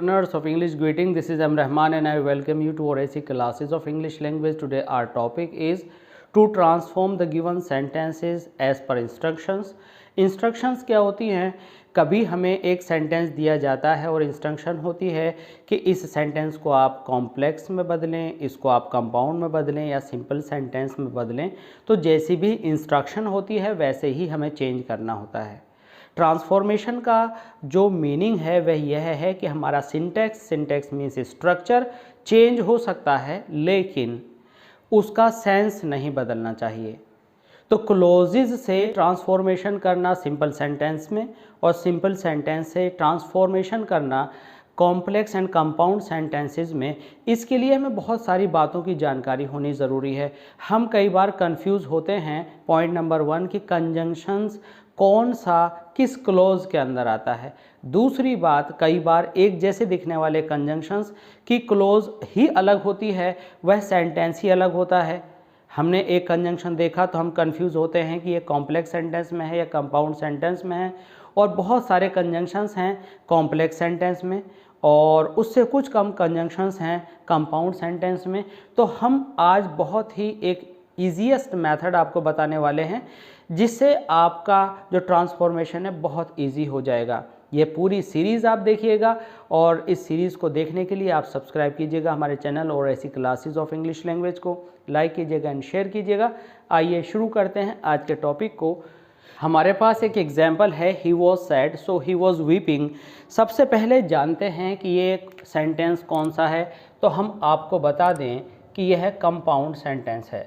learners of English greeting. This is M. Rahman and I welcome you to our AC classes of English language. Today our topic is to transform the given sentences as per instructions. Instructions क्या होती हैं? कभी हमें एक sentence दिया जाता है और इंस्ट्रक्शन होती है कि इस सेंटेंस को आप कॉम्प्लेक्स में बदलें, इसको आप कंपाउंड में बदलें या सिंपल सेंटेंस में बदलें। तो जैसी भी इंस्ट्रक्शन होती है वैसे ही हमें चेंज करना होता है। ट्रांसफॉर्मेशन का जो मीनिंग है वह यह है कि हमारा सिंटैक्स मीन्स स्ट्रक्चर चेंज हो सकता है लेकिन उसका सेंस नहीं बदलना चाहिए। तो क्लोजेज से ट्रांसफॉर्मेशन करना सिंपल सेंटेंस में और सिंपल सेंटेंस से ट्रांसफॉर्मेशन करना कॉम्प्लेक्स एंड कंपाउंड सेंटेंसेस में, इसके लिए हमें बहुत सारी बातों की जानकारी होनी ज़रूरी है। हम कई बार कंफ्यूज होते हैं। पॉइंट नंबर 1 कि कंजंक्शंस कौन सा किस क्लोज के अंदर आता है। दूसरी बात, कई बार एक जैसे दिखने वाले कंजंक्शंस की क्लोज ही अलग होती है, वह सेंटेंस ही अलग होता है। हमने एक कंजंक्शन देखा तो हम कंफ्यूज होते हैं कि ये कॉम्प्लेक्स सेंटेंस में है या कंपाउंड सेंटेंस में है, और बहुत सारे कंजंक्शंस हैं कॉम्प्लेक्स सेंटेंस में और उससे कुछ कम कंजंक्शंस हैं कंपाउंड सेंटेंस में। तो हम आज बहुत ही एक ईजीएस्ट मेथड आपको बताने वाले हैं जिससे आपका जो ट्रांसफॉर्मेशन है बहुत इजी हो जाएगा। ये पूरी सीरीज़ आप देखिएगा और इस सीरीज़ को देखने के लिए आप सब्सक्राइब कीजिएगा हमारे चैनल और ऐसी क्लासेस ऑफ इंग्लिश लैंग्वेज को, लाइक कीजिएगा एंड शेयर कीजिएगा। आइए शुरू करते हैं आज के टॉपिक को। हमारे पास एक एग्जाम्पल है, ही was sad so he was weeping. सबसे पहले जानते हैं कि ये सेंटेंस कौन सा है। तो हम आपको बता दें कि यह कंपाउंड सेंटेंस है।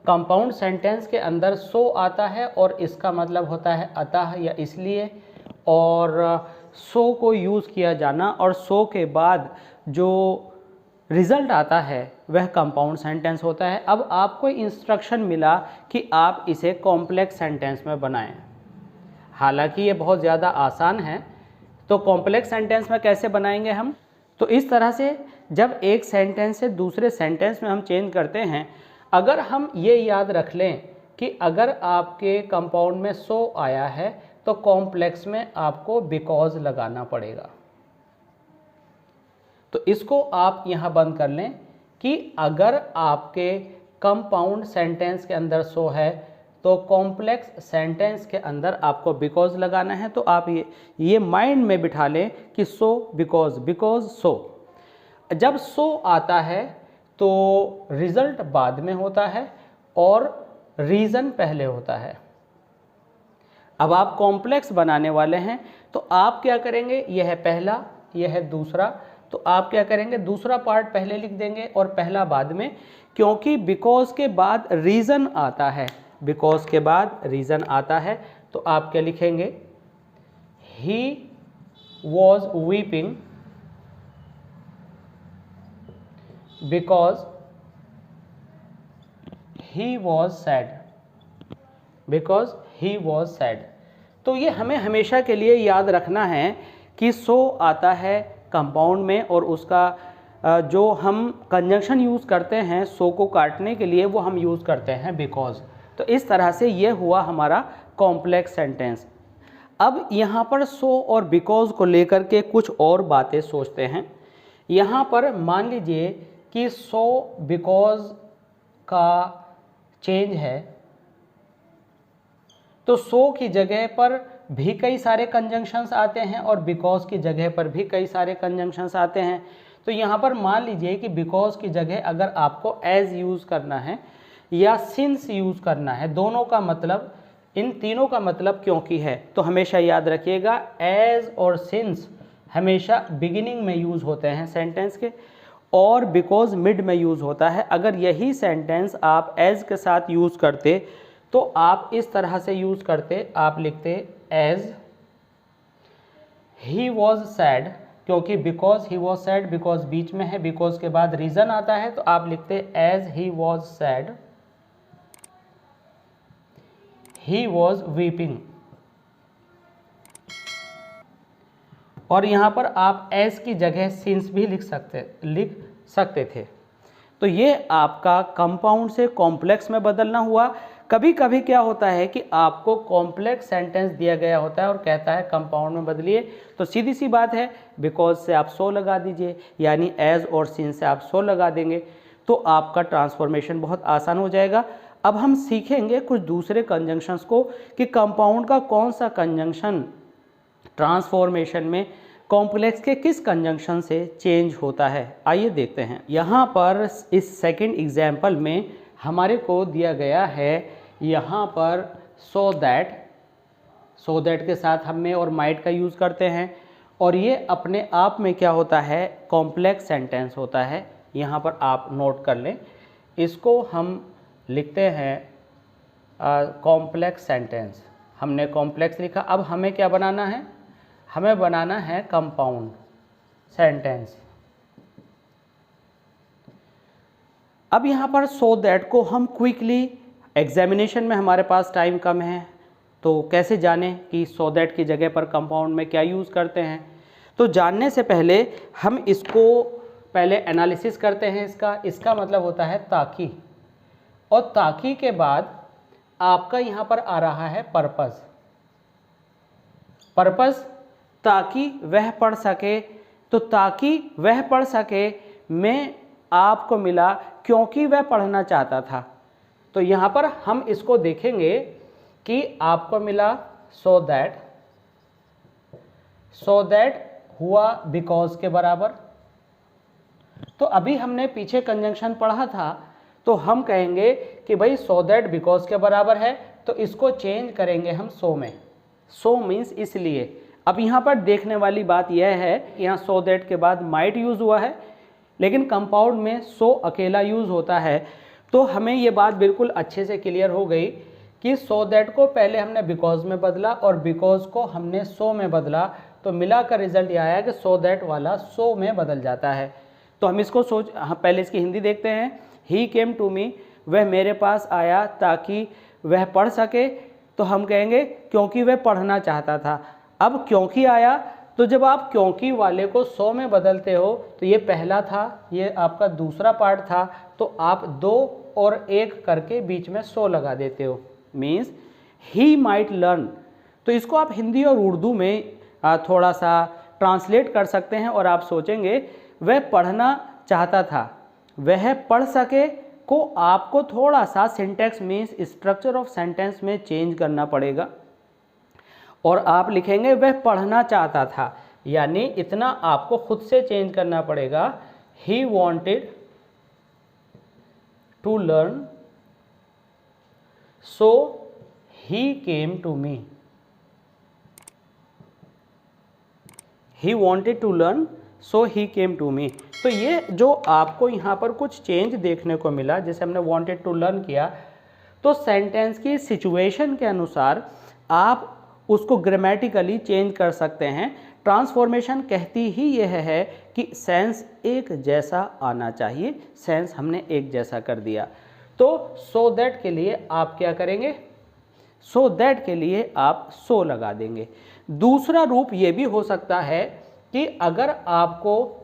कंपाउंड सेंटेंस के अंदर सो आता है और इसका मतलब होता है अतः या इसलिए, और सो को यूज़ किया जाना और सो के बाद जो रिज़ल्ट आता है वह कंपाउंड सेंटेंस होता है। अब आपको इंस्ट्रक्शन मिला कि आप इसे कॉम्प्लेक्स सेंटेंस में बनाएं। हालांकि ये बहुत ज़्यादा आसान है। तो कॉम्प्लेक्स सेंटेंस में कैसे बनाएंगे हम? तो इस तरह से जब एक सेंटेंस से दूसरे सेंटेंस में हम चेंज करते हैं, अगर हम ये याद रख लें कि अगर आपके कंपाउंड में सो आया है तो कॉम्प्लेक्स में आपको बिकॉज लगाना पड़ेगा। तो इसको आप यहाँ बंद कर लें कि अगर आपके कंपाउंड सेंटेंस के अंदर सो है तो कॉम्प्लेक्स सेंटेंस के अंदर आपको बिकॉज लगाना है। तो आप ये माइंड में बिठा लें कि सो बिकॉज सो। जब सो आता है तो रिज़ल्ट बाद में होता है और रीज़न पहले होता है। अब आप कॉम्प्लेक्स बनाने वाले हैं तो आप क्या करेंगे, यह है पहला, यह है दूसरा। तो आप क्या करेंगे, दूसरा पार्ट पहले लिख देंगे और पहला बाद में, क्योंकि बिकॉज के बाद रीज़न आता है। बिकॉज के बाद रीज़न आता है तो आप क्या लिखेंगे, ही was weeping because he was sad, because he was sad। तो ये हमें हमेशा के लिए याद रखना है कि सो आता है कंपाउंड में और उसका जो हम कंजंक्शन यूज़ करते हैं सो को काटने के लिए वो हम यूज़ करते हैं बिकॉज। तो इस तरह से ये हुआ हमारा कॉम्प्लेक्स सेंटेंस। अब यहाँ पर सो और बिकॉज को लेकर के कुछ और बातें सोचते हैं। यहाँ पर मान लीजिए कि सो बिकॉज का चेंज है तो सो की जगह पर भी कई सारे कंजंक्शंस आते हैं और बिकॉज की जगह पर भी कई सारे कंजंक्शंस आते हैं। तो यहाँ पर मान लीजिए कि बिकॉज की जगह अगर आपको एज यूज़ करना है या सिंस यूज़ करना है, दोनों का मतलब, इन तीनों का मतलब क्योंकि है, तो हमेशा याद रखिएगा एज और सिंस हमेशा बिगिनिंग में यूज़ होते हैं सेंटेंस के और बिकॉज मिड में यूज़ होता है। अगर यही सेंटेंस आप एज के साथ यूज़ करते तो आप इस तरह से यूज़ करते, आप लिखते एज ही वॉज सैड, क्योंकि because he was said, because बीच में है, बिकॉज के बाद रीज़न आता है तो आप लिखते as he was sad he was weeping. और यहाँ पर आप एस की जगह सिंस भी लिख सकते थे। तो ये आपका कंपाउंड से कॉम्प्लेक्स में बदलना हुआ। कभी कभी क्या होता है कि आपको कॉम्प्लेक्स सेंटेंस दिया गया होता है और कहता है कंपाउंड में बदलिए, तो सीधी सी बात है बिकॉज से आप सो लगा दीजिए, यानी एज और सिंस से आप सो लगा देंगे तो आपका ट्रांसफॉर्मेशन बहुत आसान हो जाएगा। अब हम सीखेंगे कुछ दूसरे कंजंक्शंस को कि कंपाउंड का कौन सा कंजंक्शन ट्रांसफॉर्मेशन में कॉम्प्लेक्स के किस कंजंक्शन से चेंज होता है। आइए देखते हैं। यहाँ पर इस सेकंड एग्जाम्पल में हमारे को दिया गया है यहाँ पर सो दैट के साथ हम में और माइट का यूज़ करते हैं और ये अपने आप में क्या होता है, कॉम्प्लेक्स सेंटेंस होता है। यहाँ पर आप नोट कर लें, इसको हम लिखते हैं कॉम्प्लेक्स सेंटेंस। हमने कॉम्प्लेक्स लिखा, अब हमें क्या बनाना है, हमें बनाना है कंपाउंड सेंटेंस। अब यहाँ पर सो दैट को हम क्विकली, एग्जामिनेशन में हमारे पास टाइम कम है तो कैसे जानें कि सो दैट की जगह पर कंपाउंड में क्या यूज़ करते हैं। तो जानने से पहले हम इसको पहले एनालिसिस करते हैं। इसका मतलब होता है ताकि, और ताकि के बाद आपका यहाँ पर आ रहा है पर्पस ताकि वह पढ़ सके। तो ताकि वह पढ़ सके में आपको मिला क्योंकि वह पढ़ना चाहता था। तो यहाँ पर हम इसको देखेंगे कि आपको मिला सो दैट हुआ बिकॉज के बराबर। तो अभी हमने पीछे कंजंक्शन पढ़ा था तो हम कहेंगे कि भाई सो दैट बिकॉज के बराबर है, तो इसको चेंज करेंगे हम सो में। सो मीन्स इसलिए। अब यहाँ पर देखने वाली बात यह है कि यहाँ सो दैट के बाद माइट यूज़ हुआ है, लेकिन कंपाउंड में सो अकेला यूज़ होता है। तो हमें ये बात बिल्कुल अच्छे से क्लियर हो गई कि सो दैट को पहले हमने बिकॉज में बदला और बिकॉज को हमने सो में बदला, तो मिलाकर रिजल्ट ये आया कि सो दैट वाला सो में बदल जाता है। तो हम इसको पहले इसकी हिंदी देखते हैं। ही केम टू मी, वह मेरे पास आया ताकि वह पढ़ सके। तो हम कहेंगे क्योंकि वह पढ़ना चाहता था। अब क्योंकि आया, तो जब आप क्योंकि वाले को सो में बदलते हो तो ये पहला था, ये आपका दूसरा पार्ट था, तो आप 2 और 1 करके बीच में सो लगा देते हो, मीन्स ही माइट लर्न। तो इसको आप हिंदी और उर्दू में थोड़ा सा ट्रांसलेट कर सकते हैं और आप सोचेंगे वह पढ़ना चाहता था, वह पढ़ सके को आपको थोड़ा सा syntax means structure of sentence में चेंज करना पड़ेगा और आप लिखेंगे वह पढ़ना चाहता था, यानी इतना आपको खुद से चेंज करना पड़ेगा। He wanted to learn so he came to me. He wanted to learn so he came to me. तो ये जो आपको यहाँ पर कुछ चेंज देखने को मिला, जैसे हमने वॉन्टेड टू लर्न किया, तो सेंटेंस की सिचुएशन के अनुसार आप उसको ग्रामेटिकली चेंज कर सकते हैं। ट्रांसफॉर्मेशन कहती ही यह है कि सेंस एक जैसा आना चाहिए, सेंस हमने एक जैसा कर दिया। तो सो दैट के लिए आप क्या करेंगे, सो दैट के लिए आप सो लगा देंगे। दूसरा रूप ये भी हो सकता है कि अगर आपको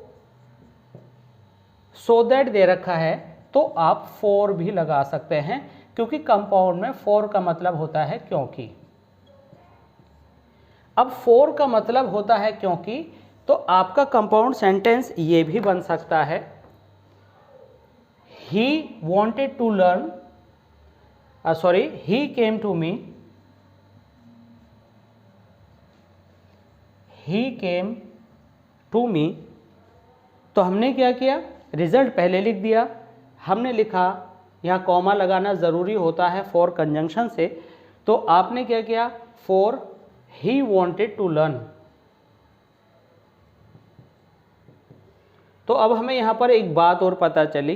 सो दैट दे रखा है तो आप फॉर भी लगा सकते हैं, क्योंकि कंपाउंड में फॉर का मतलब होता है क्योंकि। अब फॉर का मतलब होता है क्योंकि, तो आपका कंपाउंड सेंटेंस ये भी बन सकता है he wanted to learn, he came to me, he came to me. तो हमने क्या किया, रिजल्ट पहले लिख दिया। हमने लिखा, यहाँ कॉमा लगाना ज़रूरी होता है फॉर कंजंक्शन से, तो आपने क्या किया, for he wanted to learn. तो अब हमें यहाँ पर एक बात और पता चली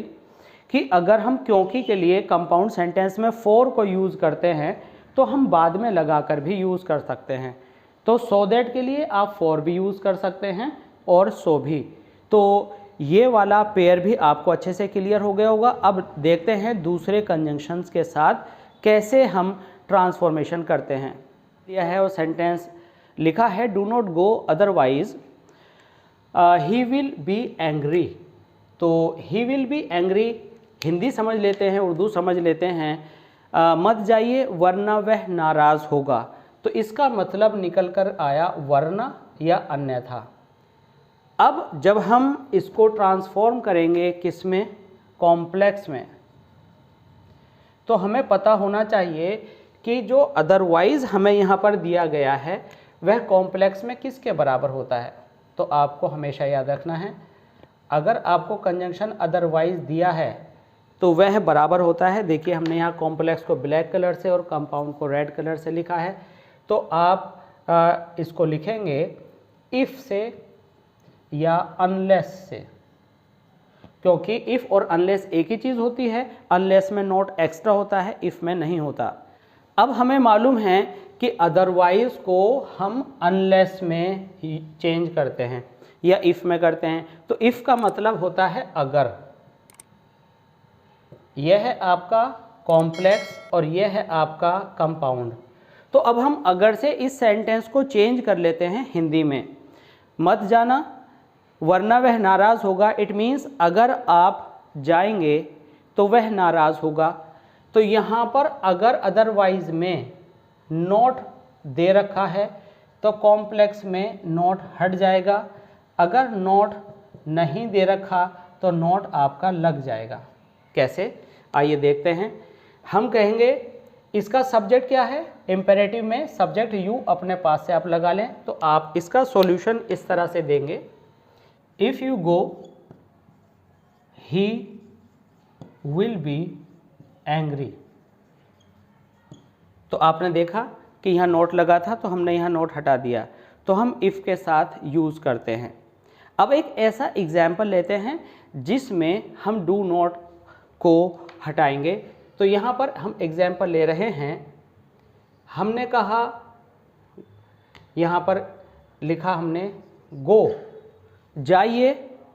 कि अगर हम क्योंकि के लिए कंपाउंड सेंटेंस में फॉर को यूज़ करते हैं तो हम बाद में लगाकर भी यूज़ कर सकते हैं। तो सो दैट के लिए आप फॉर भी यूज़ कर सकते हैं और सो भी। तो ये वाला पेयर भी आपको अच्छे से क्लियर हो गया होगा। अब देखते हैं दूसरे कंजंक्शंस के साथ कैसे हम ट्रांसफॉर्मेशन करते हैं। यह है वो सेंटेंस लिखा है, do not go otherwise he will be angry. तो he will be angry Hindi समझ लेते हैं, उर्दू समझ लेते हैं। मत जाइए वरना वह नाराज़ होगा। तो इसका मतलब निकल कर आया वरना या अन्यथा। अब जब हम इसको ट्रांसफॉर्म करेंगे किस में, कॉम्प्लेक्स में, तो हमें पता होना चाहिए कि जो अदरवाइज़ हमें यहाँ पर दिया गया है वह कॉम्प्लेक्स में किसके बराबर होता है। तो आपको हमेशा याद रखना है, अगर आपको कंजंक्शन अदरवाइज़ दिया है तो वह बराबर होता है, देखिए हमने यहाँ कॉम्प्लेक्स को ब्लैक कलर से और कंपाउंड को रेड कलर से लिखा है, तो आप इसको लिखेंगे इफ़ से या अनलेस से, क्योंकि इफ़ और अनलेस एक ही चीज़ होती है, अनलेस में नॉट एक्स्ट्रा होता है, इफ़ में नहीं होता। अब हमें मालूम है कि अदरवाइज़ को हम अनलेस में ही चेंज करते हैं या इफ़ में करते हैं। तो इफ़ का मतलब होता है अगर। यह है आपका कॉम्प्लेक्स और यह है आपका कंपाउंड। तो अब हम अगर से इस सेंटेंस को चेंज कर लेते हैं हिंदी में, मत जाना वरना वह नाराज़ होगा। इट मीन्स अगर आप जाएंगे तो वह नाराज़ होगा। तो यहाँ पर अगर अदरवाइज में नॉट दे रखा है तो कॉम्प्लेक्स में नॉट हट जाएगा, अगर नॉट नहीं दे रखा तो नॉट आपका लग जाएगा। कैसे, आइए देखते हैं। हम कहेंगे इसका सब्जेक्ट क्या है, इम्पेरेटिव में सब्जेक्ट यू अपने पास से आप लगा लें, तो आप इसका सॉल्यूशन इस तरह से देंगे, if you go he will be angry. तो आपने देखा कि यहाँ नोट लगा था तो हमने यहाँ नोट हटा दिया, तो हम इफ़ के साथ यूज़ करते हैं। अब एक ऐसा एग्जाम्पल लेते हैं जिसमें हम डू नॉट को हटाएंगे। तो यहाँ पर हम एग्जाम्पल ले रहे हैं, हमने कहा, यहाँ पर लिखा हमने गो, जाइए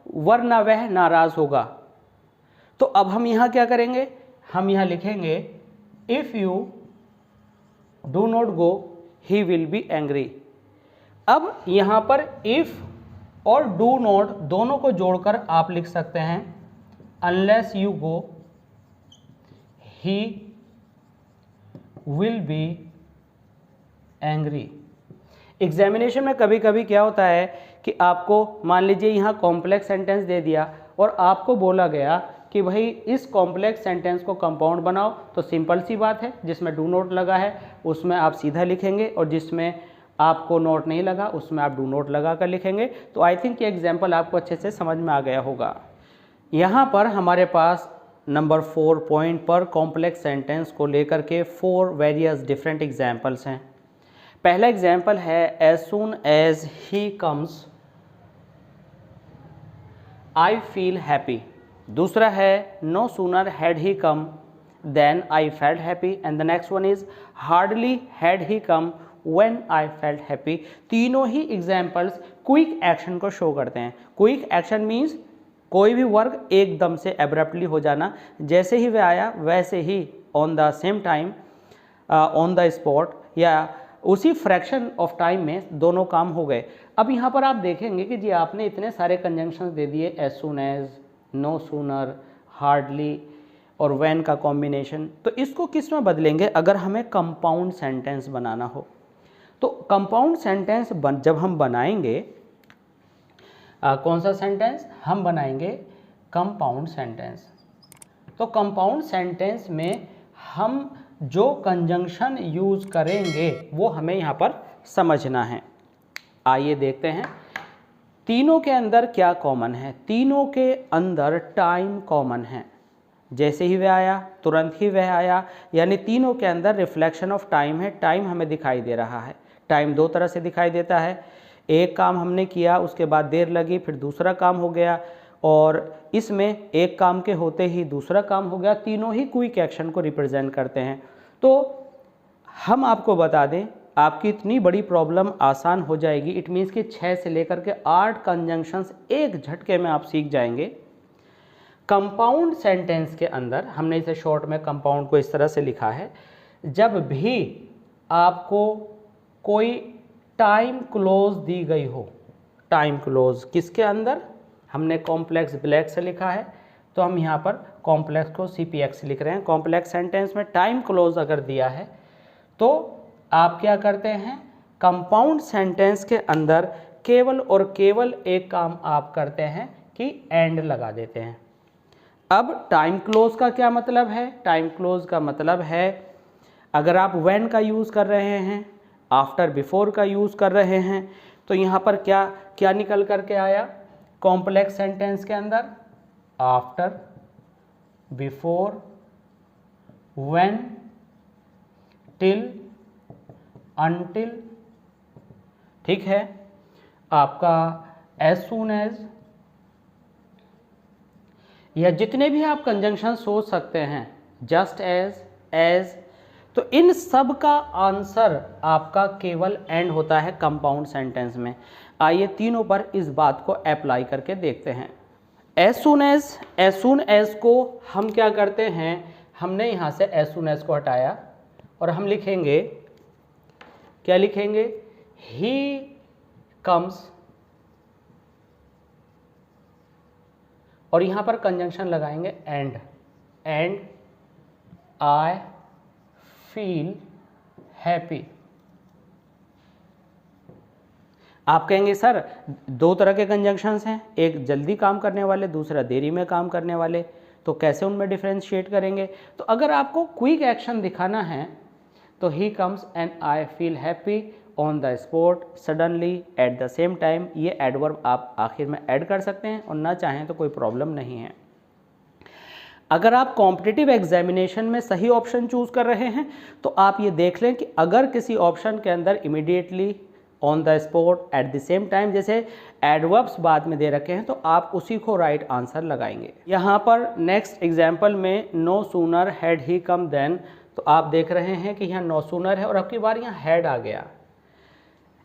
वरना वह नाराज़ होगा। तो अब हम यहाँ क्या करेंगे, हम यहाँ लिखेंगे if you do not go he will be angry. अब यहाँ पर इफ़ और डू नॉट दोनों को जोड़कर आप लिख सकते हैं unless you go he will be angry. Examination में कभी कभी क्या होता है कि आपको मान लीजिए यहाँ कॉम्प्लेक्स सेंटेंस दे दिया और आपको बोला गया कि भाई इस कॉम्प्लेक्स सेंटेंस को कंपाउंड बनाओ। तो सिंपल सी बात है, जिसमें डू नोट लगा है उसमें आप सीधा लिखेंगे और जिसमें आपको नोट नहीं लगा उसमें आप डू नोट लगा कर लिखेंगे। तो आई थिंक ये एग्जाम्पल आपको अच्छे से समझ में आ गया होगा। यहाँ पर हमारे पास नंबर 4 पॉइंट पर कॉम्प्लेक्स सेंटेंस को लेकर के 4 वेरियस डिफरेंट एग्जाम्पल्स हैं। पहला एग्जाम्पल है as soon as he comes I feel happy. दूसरा है no sooner had he come than I felt happy, and the next one is hardly had he come when I felt happy. तीनों ही examples quick action को show करते हैं। Quick action means कोई भी work एकदम से एब्रप्टली हो जाना, जैसे ही वह आया वैसे ही on the same time, on the spot, या उसी फ्रैक्शन ऑफ टाइम में दोनों काम हो गए। अब यहाँ पर आप देखेंगे कि जी आपने इतने सारे कंजंक्शंस दे दिए, as soon as, no sooner, hardly और व्हेन का कॉम्बिनेशन। तो इसको किस में बदलेंगे अगर हमें कंपाउंड सेंटेंस बनाना हो। तो कंपाउंड सेंटेंस जब हम बनाएंगे, कौन सा सेंटेंस हम बनाएंगे, कंपाउंड सेंटेंस। तो कंपाउंड सेंटेंस में हम जो कंजंक्शन यूज़ करेंगे वो हमें यहाँ पर समझना है। आइए देखते हैं तीनों के अंदर क्या कॉमन है। तीनों के अंदर टाइम कॉमन है, जैसे ही वह आया तुरंत ही वह आया, यानी तीनों के अंदर रिफ्लेक्शन ऑफ टाइम है। टाइम हमें दिखाई दे रहा है। टाइम दो तरह से दिखाई देता है, एक काम हमने किया उसके बाद देर लगी फिर दूसरा काम हो गया, और इसमें एक काम के होते ही दूसरा काम हो गया। तीनों ही क्विक एक्शन को रिप्रेजेंट करते हैं। तो हम आपको बता दें, आपकी इतनी बड़ी प्रॉब्लम आसान हो जाएगी। इट मीन्स कि 6 से लेकर के 8 कंजंक्शंस एक झटके में आप सीख जाएंगे। कंपाउंड सेंटेंस के अंदर हमने इसे शॉर्ट में कंपाउंड को इस तरह से लिखा है, जब भी आपको कोई टाइम क्लोज दी गई हो, टाइम क्लोज किसके अंदर, हमने कॉम्प्लेक्स ब्लैक से लिखा है, तो हम यहाँ पर कॉम्प्लेक्स को CPX लिख रहे हैं। कॉम्प्लेक्स सेंटेंस में टाइम क्लोज अगर दिया है तो आप क्या करते हैं, कंपाउंड सेंटेंस के अंदर केवल और केवल एक काम आप करते हैं कि एंड लगा देते हैं। अब टाइम क्लोज का क्या मतलब है? टाइम क्लोज का मतलब है अगर आप व्हेन का यूज़ कर रहे हैं, आफ्टर बिफोर का यूज़ कर रहे हैं, तो यहाँ पर क्या क्या निकल करके आया कॉम्प्लेक्स सेंटेंस के अंदर? After, before, when, till, until. ठीक है, आपका एज सून एज, या जितने भी आप कंजंक्शन सोच सकते हैं, जस्ट एज, तो इन सब का आंसर आपका केवल एंड होता है कंपाउंड सेंटेंस में। आइए तीनों पर इस बात को अप्लाई करके देखते हैं। एज सून एज को हम क्या करते हैं, हमने यहाँ से एज सून एज को हटाया और हम लिखेंगे, क्या लिखेंगे? ही कम्स, और यहाँ पर कंजंक्शन लगाएंगे एंड आई फील हैप्पी। आप कहेंगे सर दो तरह के कंजंक्शंस हैं, एक जल्दी काम करने वाले, दूसरा देरी में काम करने वाले, तो कैसे उनमें डिफरेंशिएट करेंगे? तो अगर आपको क्विक एक्शन दिखाना है तो he comes and I feel happy on the spot, suddenly, at the same time, ये एडवर्ब आप आखिर में ऐड कर सकते हैं और ना चाहें तो कोई प्रॉब्लम नहीं है। अगर आप कॉम्पिटिटिव एग्जामिनेशन में सही ऑप्शन चूज कर रहे हैं तो आप ये देख लें कि अगर किसी ऑप्शन के अंदर immediately, on the spot, at the same time जैसे एडवर्ब्स बाद में दे रखे हैं तो आप उसी को राइट आंसर लगाएंगे। यहाँ पर नेक्स्ट एग्जाम्पल में no sooner had he come than, तो आप देख रहे हैं कि यहाँ नो सूनर है और अब की बार यहाँ हैड आ गया।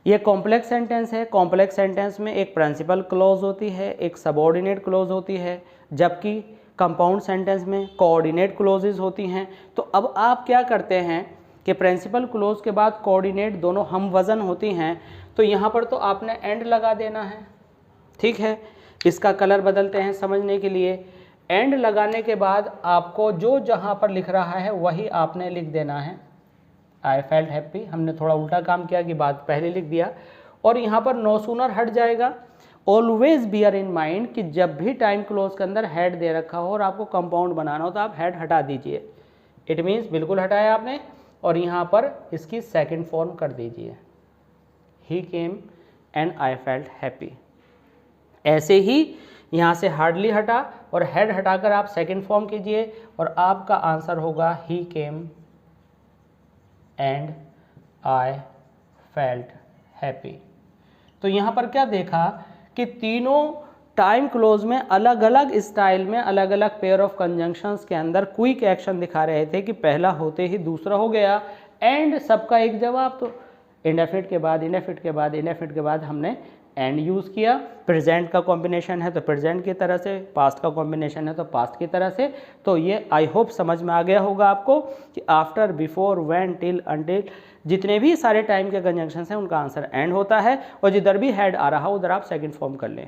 ये कॉम्प्लेक्स सेंटेंस है। कॉम्प्लेक्स सेंटेंस में एक प्रिंसिपल क्लॉज होती है, एक सबऑर्डिनेट क्लॉज होती है, जबकि कंपाउंड सेंटेंस में कोऑर्डिनेट क्लॉजेज होती हैं। तो अब आप क्या करते हैं कि प्रिंसिपल क्लॉज के बाद कोऑर्डिनेट दोनों हम वज़न होती हैं, तो यहाँ पर तो आपने एंड लगा देना है। ठीक है, इसका कलर बदलते हैं समझने के लिए। एंड लगाने के बाद आपको जो जहाँ पर लिख रहा है वही आपने लिख देना है। आई फेल्ट हैप्पी, हमने थोड़ा उल्टा काम किया कि बात पहले लिख दिया, और यहाँ पर नो सूनर हट जाएगा। ऑलवेज बियर इन माइंड कि जब भी टाइम क्लोज के अंदर हेड दे रखा हो और आपको कंपाउंड बनाना हो तो आप हेड हटा दीजिए। इट मीन्स बिल्कुल हटाया आपने, और यहाँ पर इसकी सेकंड फॉर्म कर दीजिए, he came and I felt happy. ऐसे ही यहाँ से हार्डली हटा और हेड हटाकर आप सेकंड फॉर्म कीजिए और आपका आंसर होगा he came and I felt happy. तो यहाँ पर क्या देखा कि तीनों टाइम क्लोज में अलग अलग स्टाइल में अलग अलग पेयर ऑफ कंजंक्शंस के अंदर क्विक एक्शन दिखा रहे थे कि पहला होते ही दूसरा हो गया, एंड सबका एक जवाब। तो इंडेफिनिट के बाद इंडेफिनिट के बाद इंडेफिनिट के बाद हमने एंड यूज़ किया। प्रेजेंट का कॉम्बिनेशन है तो प्रेजेंट की तरह से, पास्ट का कॉम्बिनेशन है तो पास्ट की तरह से। तो ये आई होप समझ में आ गया होगा आपको कि after, before, when, till, until, जितने भी सारे टाइम के कंजंक्शंस हैं उनका आंसर एंड होता है, और जिधर भी हेड आ रहा उधर आप सेकंड फॉर्म कर लें।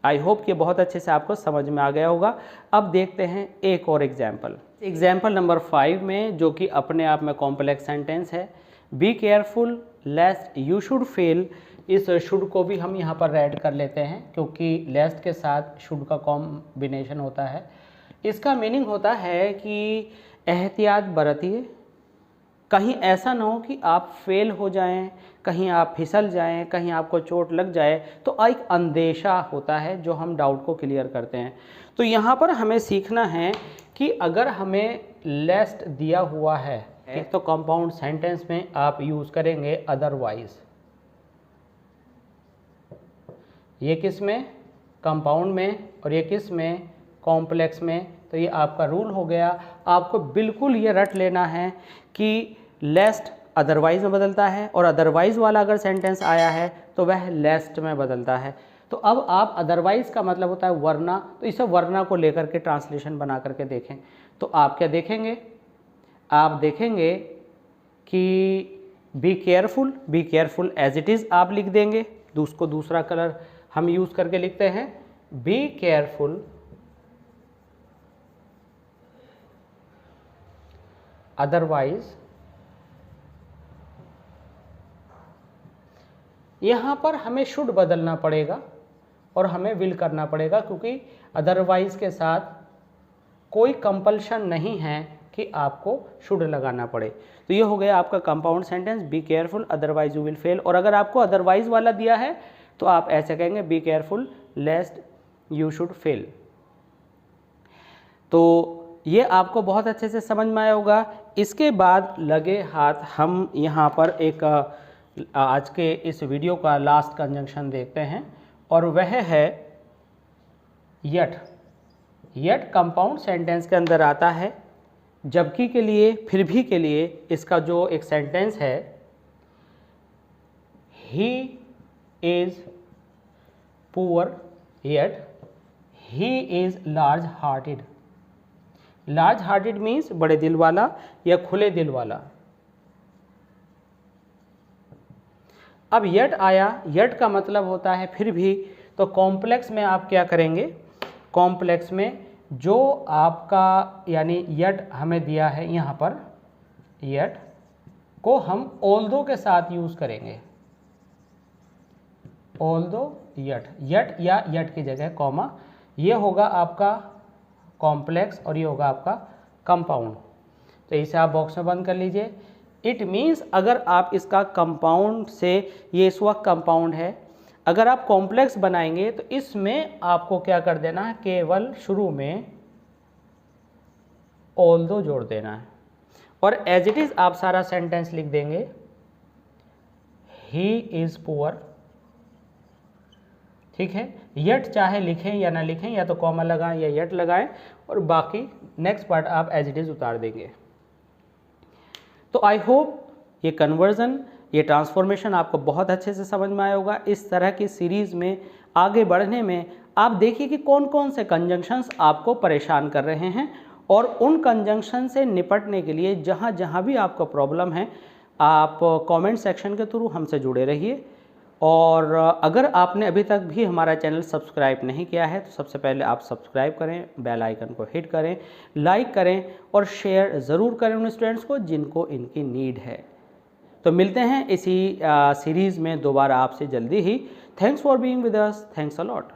आई होप कि बहुत अच्छे से आपको समझ में आ गया होगा। अब देखते हैं एक और एग्जाम्पल, एग्जाम्पल नंबर 5 में, जो कि अपने आप में कॉम्प्लेक्स सेंटेंस है। Be careful लेस्ट you should fail, इस शुड को भी हम यहाँ पर ऐड कर लेते हैं क्योंकि लेस्ट के साथ शुड का कॉम्बिनेशन होता है। इसका मीनिंग होता है कि एहतियात बरतिए, कहीं ऐसा ना हो कि आप फेल हो जाएं, कहीं आप फिसल जाएं, कहीं आपको चोट लग जाए, तो एक अंदेशा होता है जो हम डाउट को क्लियर करते हैं। तो यहाँ पर हमें सीखना है कि अगर हमें लेस्ट दिया हुआ है तो कंपाउंड सेंटेंस में आप यूज़ करेंगे अदरवाइज। ये किस में? कंपाउंड में, और ये किस में? कॉम्प्लेक्स में। तो ये आपका रूल हो गया। आपको बिल्कुल ये रट लेना है कि लेस्ट अदरवाइज में बदलता है, और अदरवाइज वाला अगर सेंटेंस आया है तो वह लेस्ट में बदलता है। तो अब आप अदरवाइज का मतलब होता है वरना, तो इसे वरना को लेकर के ट्रांसलेशन बना करके देखें। तो आप क्या देखेंगे? आप देखेंगे कि be careful as it is आप लिख देंगे, उसको दूसरा कलर हम यूज़ करके लिखते हैं, बी केयरफुल अदरवाइज यहाँ पर हमें शुड बदलना पड़ेगा और हमें विल करना पड़ेगा, क्योंकि अदरवाइज के साथ कोई कंपल्शन नहीं है कि आपको शुड लगाना पड़े। तो ये हो गया आपका compound sentence, be careful otherwise you will fail. और अगर आपको अदरवाइज वाला दिया है तो आप ऐसे कहेंगे be careful लेस्ट you should fail. तो ये आपको बहुत अच्छे से समझ में आया होगा। इसके बाद लगे हाथ हम यहाँ पर एक आज के इस वीडियो का लास्ट कंजंक्शन देखते हैं, और वह है यट। यट कंपाउंड सेंटेंस के अंदर आता है। जबकि के लिए, फिर भी के लिए इसका जो एक सेंटेंस है, he is poor yet he is large hearted. Large hearted means बड़े दिल वाला या खुले दिल वाला। अब यट आया, यट का मतलब होता है फिर भी। तो कॉम्प्लेक्स में आप क्या करेंगे, कॉम्प्लेक्स में जो आपका यानी यट हमें दिया है यहाँ पर, यट को हम ऑल्दो के साथ यूज़ करेंगे। ऑल्दो यट, यट या यट की जगह कॉमा, ये होगा आपका कॉम्प्लेक्स और ये होगा आपका कंपाउंड। तो इसे आप बॉक्स में बंद कर लीजिए। इट मीन्स अगर आप इसका कंपाउंड से, ये इस वक्त कंपाउंड है, अगर आप कॉम्प्लेक्स बनाएंगे तो इसमें आपको क्या कर देना है, केवल शुरू में ऑल्दो जोड़ देना है और एज इट इज आप सारा सेंटेंस लिख देंगे, ही इज पुअर। ठीक है, यट चाहे लिखें या ना लिखें, या तो कॉमा लगाएं या यट लगाएं, और बाकी नेक्स्ट पार्ट आप एज इट इज उतार देंगे। तो आई होप ये कन्वर्जन, ये ट्रांसफॉर्मेशन आपको बहुत अच्छे से समझ में आया होगा। इस तरह की सीरीज़ में आगे बढ़ने में आप देखिए कि कौन कौन से कंजंक्शंस आपको परेशान कर रहे हैं, और उन कंजंक्शन से निपटने के लिए जहाँ जहाँ भी आपको प्रॉब्लम है, आप कमेंट सेक्शन के थ्रू हमसे जुड़े रहिए। और अगर आपने अभी तक भी हमारा चैनल सब्सक्राइब नहीं किया है तो सबसे पहले आप सब्सक्राइब करें, बेल आइकन को हिट करें, लाइक करें और शेयर ज़रूर करें उन स्टूडेंट्स को जिनको इनकी नीड है। तो मिलते हैं इसी सीरीज़ में दोबारा आपसे जल्दी ही। Thanks for being with us, thanks a lot.